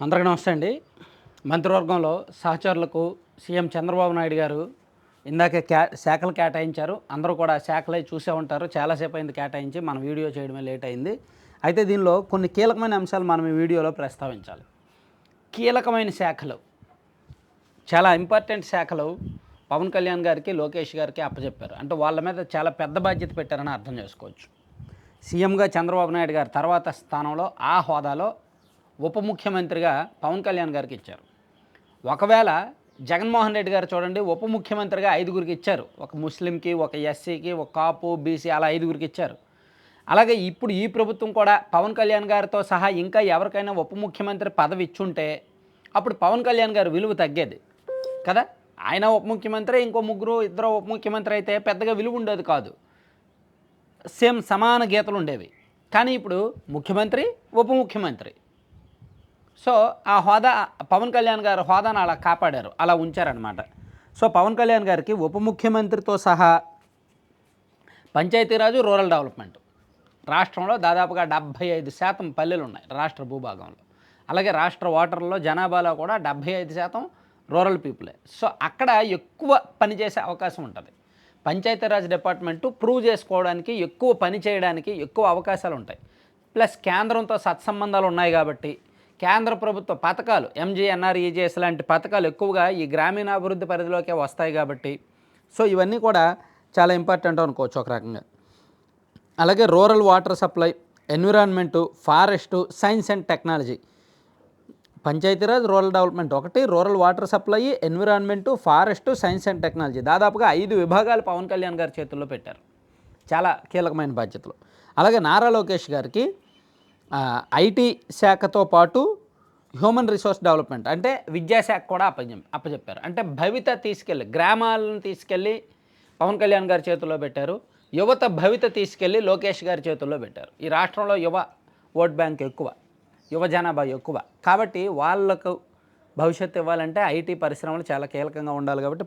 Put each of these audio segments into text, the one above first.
అందరికీ నమస్తే అండి. మంత్రివర్గంలో సహచరులకు సీఎం చంద్రబాబు నాయుడు గారు ఇందాకే శాఖలు కేటాయించారు. అందరూ కూడా శాఖలే చూసే ఉంటారు. చాలాసేపు అయింది కేటాయించి, మన వీడియో చేయడమే లేట్ అయింది. అయితే దీనిలో కొన్ని కీలకమైన అంశాలు మనం ఈ వీడియోలో ప్రస్తావించాలి. కీలకమైన శాఖలు, చాలా ఇంపార్టెంట్ శాఖలు పవన్ కళ్యాణ్ గారికి, లోకేష్ గారికి అప్పచెప్పారు. అంటే వాళ్ళ మీద చాలా పెద్ద బాధ్యత పెట్టారని అర్థం చేసుకోవచ్చు. సీఎంగా చంద్రబాబు నాయుడు గారు తర్వాత స్థానంలో ఆ హోదాలో ఉప ముఖ్యమంత్రిగా పవన్ కళ్యాణ్ గారికి ఇచ్చారు. ఒకవేళ జగన్మోహన్ రెడ్డి గారు చూడండి, ఉప ముఖ్యమంత్రిగా 5గురికి ఇచ్చారు. ఒక ముస్లింకి, ఒక ఎస్సీకి, ఒక కాపు, బీసీ అలా 5గురికి ఇచ్చారు. అలాగే ఇప్పుడు ఈ ప్రభుత్వం కూడా పవన్ కళ్యాణ్ గారితో సహా ఇంకా ఎవరికైనా ఉప ముఖ్యమంత్రి పదవి ఇచ్చుంటే అప్పుడు పవన్ కళ్యాణ్ గారు విలువ తగ్గేది కదా. ఆయన ఉప ముఖ్యమంత్రి, ఇంకో ఇద్దరు ఉప ముఖ్యమంత్రి అయితే పెద్దగా విలువ ఉండేది కాదు, సేమ్ సమాన గీతలు ఉండేవి. కానీ ఇప్పుడు ముఖ్యమంత్రి, ఉప ముఖ్యమంత్రి, సో ఆ హోదా పవన్ కళ్యాణ్ గారు హోదాను అలా కాపాడారు, అలా ఉంచారనమాట. సో పవన్ కళ్యాణ్ గారికి ఉప ముఖ్యమంత్రితో సహా పంచాయతీరాజు, రూరల్ డెవలప్మెంట్, రాష్ట్రంలో దాదాపుగా 75% పల్లెలు ఉన్నాయి రాష్ట్ర భూభాగంలో. అలాగే రాష్ట్ర ఓటర్లలో జనాభాలో కూడా 75% రూరల్ పీపులే. సో అక్కడ ఎక్కువ పనిచేసే అవకాశం ఉంటుంది. పంచాయతీరాజ్ డిపార్ట్మెంటు ప్రూవ్ చేసుకోవడానికి, ఎక్కువ పని చేయడానికి ఎక్కువ అవకాశాలు ఉంటాయి. ప్లస్ కేంద్రంతో సత్సంబంధాలు ఉన్నాయి కాబట్టి కేంద్ర ప్రభుత్వ పథకాలు ఎంజీఎన్ఆర్ఈజీఎస్ లాంటి పథకాలు ఎక్కువగా ఈ గ్రామీణాభివృద్ధి పరిధిలోకే వస్తాయి కాబట్టి సో ఇవన్నీ కూడా చాలా ఇంపార్టెంట్ అనుకోవచ్చు ఒక రకంగా. అలాగే rural water supply, environment, forest, science and technology, Panchayati Raj, rural development ఒకటి, rural water supply, environment, forest, science and technology, దాదాపుగా 5 విభాగాలు పవన్ కళ్యాణ్ గారి చేతుల్లో పెట్టారు. చాలా కీలకమైన బాధ్యతలు. అలాగే నారా లోకేష్ గారికి ఐటీ శాఖతో పాటు హ్యూమన్ రిసోర్స్ డెవలప్మెంట్ అంటే విద్యాశాఖ కూడా అప్పచెప్పారు. అంటే భవిత తీసుకెళ్ళి, గ్రామాలను తీసుకెళ్ళి పవన్ కళ్యాణ్ గారి చేతుల్లో పెట్టారు. యువత భవిత తీసుకెళ్ళి లోకేష్ గారి చేతుల్లో పెట్టారు. ఈ రాష్ట్రంలో యువ ఓట్ బ్యాంక్ ఎక్కువ, యువ జనాభా ఎక్కువ కాబట్టి వాళ్ళకు భవిష్యత్తు ఇవ్వాలంటే ఐటీ పరిశ్రమలు చాలా కీలకంగా ఉండాలి. కాబట్టి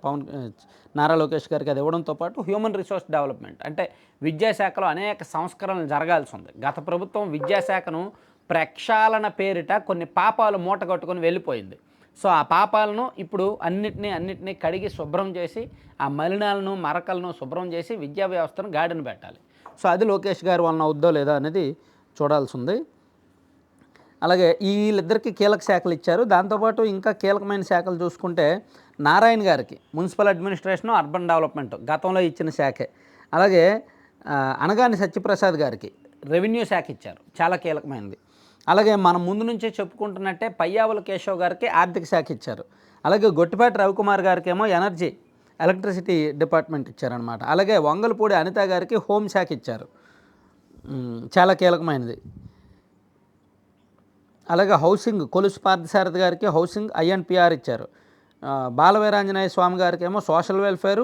నారా లోకేష్ గారికి అది ఇవ్వడంతో పాటు హ్యూమన్ రిసోర్స్ డెవలప్మెంట్ అంటే విద్యాశాఖలో అనేక సంస్కరణలు జరగాల్సి ఉంది. గత ప్రభుత్వం విద్యాశాఖను ప్రక్షాళన పేరిట కొన్ని పాపాలు మూటగట్టుకొని వెళ్ళిపోయింది. సో ఆ పాపాలను ఇప్పుడు అన్నిటినీ కడిగి శుభ్రం చేసి, ఆ మలినాలను, మరకలను శుభ్రం చేసి విద్యా వ్యవస్థను గాడిన పెట్టాలి. సో అది లోకేష్ గారి వలన అవుద్దో లేదా అనేది చూడాల్సి ఉంది. అలాగే వీళ్ళిద్దరికీ కీలక శాఖలు ఇచ్చారు. దాంతోపాటు ఇంకా కీలకమైన శాఖలు చూసుకుంటే నారాయణ గారికి మున్సిపల్ అడ్మినిస్ట్రేషను, అర్బన్ డెవలప్మెంట్ గతంలో ఇచ్చిన శాఖే. అలాగే అనగాని సత్యప్రసాద్ గారికి రెవెన్యూ శాఖ ఇచ్చారు, చాలా కీలకమైనది. అలాగే మనం ముందు నుంచే చెప్పుకుంటున్నట్టే పయ్యావుల కేశవ్ గారికి ఆర్థిక శాఖ ఇచ్చారు. అలాగే గొట్టిపాటి రవికుమార్ గారికి ఏమో ఎనర్జీ, ఎలక్ట్రిసిటీ డిపార్ట్మెంట్ ఇచ్చారనమాట. అలాగే వంగలపూడి అనిత గారికి హోంశాఖ ఇచ్చారు, చాలా కీలకమైనది. అలాగే హౌసింగ్, కొలుసు పార్థసారథి గారికి హౌసింగ్, ఐఎన్పిఆర్ ఇచ్చారు. బాలవీరాంజనేయ స్వామి గారికి ఏమో సోషల్ వెల్ఫేరు,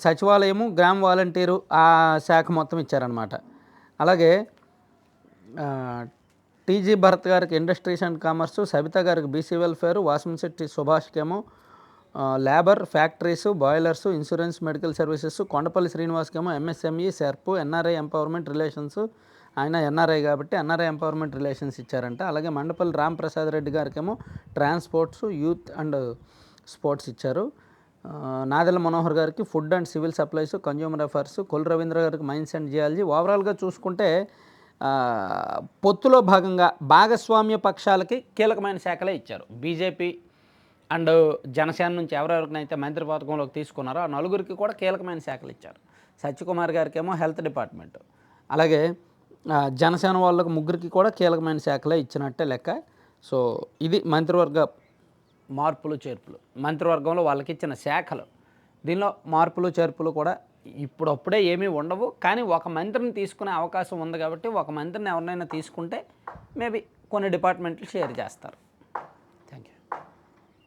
సచివాలయము, గ్రామ వాలంటీరు ఆ శాఖ మొత్తం ఇచ్చారనమాట. అలాగే టీజీ భరత్ గారికి ఇండస్ట్రీస్ అండ్ కామర్సు, సబితా గారికి బీసీ వెల్ఫేరు, వాసంశెట్టి సుభాష్కేమో labour, factories, boilers, insurance, medical services, Kondapalli శ్రీనివాస్కేమో MSME, SERP, NRI empowerment relations, ఆయన ఎన్ఆర్ఐ కాబట్టి ఎన్ఆర్ఐ ఎంపవర్మెంట్ రిలేషన్స్ ఇచ్చారంట. అలాగే మండపల్లి రాంప్రసాద్ రెడ్డి గారికేమో ట్రాన్స్పోర్ట్స్, యూత్ అండ్ స్పోర్ట్స్ ఇచ్చారు. నాదెళ్ల మనోహర్ గారికి food and civil supplies, consumer affairs, Kollu Ravindra గారికి మైన్స్ అండ్ జియాలజీ. ఓవరాల్గా చూసుకుంటే పొత్తులో భాగంగా భాగస్వామ్య పక్షాలకి కీలకమైన శాఖలే ఇచ్చారు. బీజేపీ అండ్ జనసేన నుంచి ఎవరెవరికైతే మంత్రివర్గంలోకి తీసుకున్నారో ఆ నలుగురికి కూడా కీలకమైన శాఖలు ఇచ్చారు. సత్యకుమార్ గారికి ఏమో హెల్త్ డిపార్ట్మెంట్, అలాగే జనసేన వాళ్ళకు ముగ్గురికి కూడా కీలకమైన శాఖలే ఇచ్చినట్టే లెక్క. సో ఇది మంత్రివర్గ మార్పులు చేర్పులు, మంత్రివర్గంలో వాళ్ళకి ఇచ్చిన శాఖలు. దీనిలో మార్పులు చేర్పులు కూడా ఇప్పుడప్పుడే ఏమీ ఉండవు, కానీ ఒక మంత్రిని తీసుకునే అవకాశం ఉంది కాబట్టి ఒక మంత్రిని ఎవరినైనా తీసుకుంటే మేబీ కొన్ని డిపార్ట్మెంట్లు షేర్ చేస్తారు.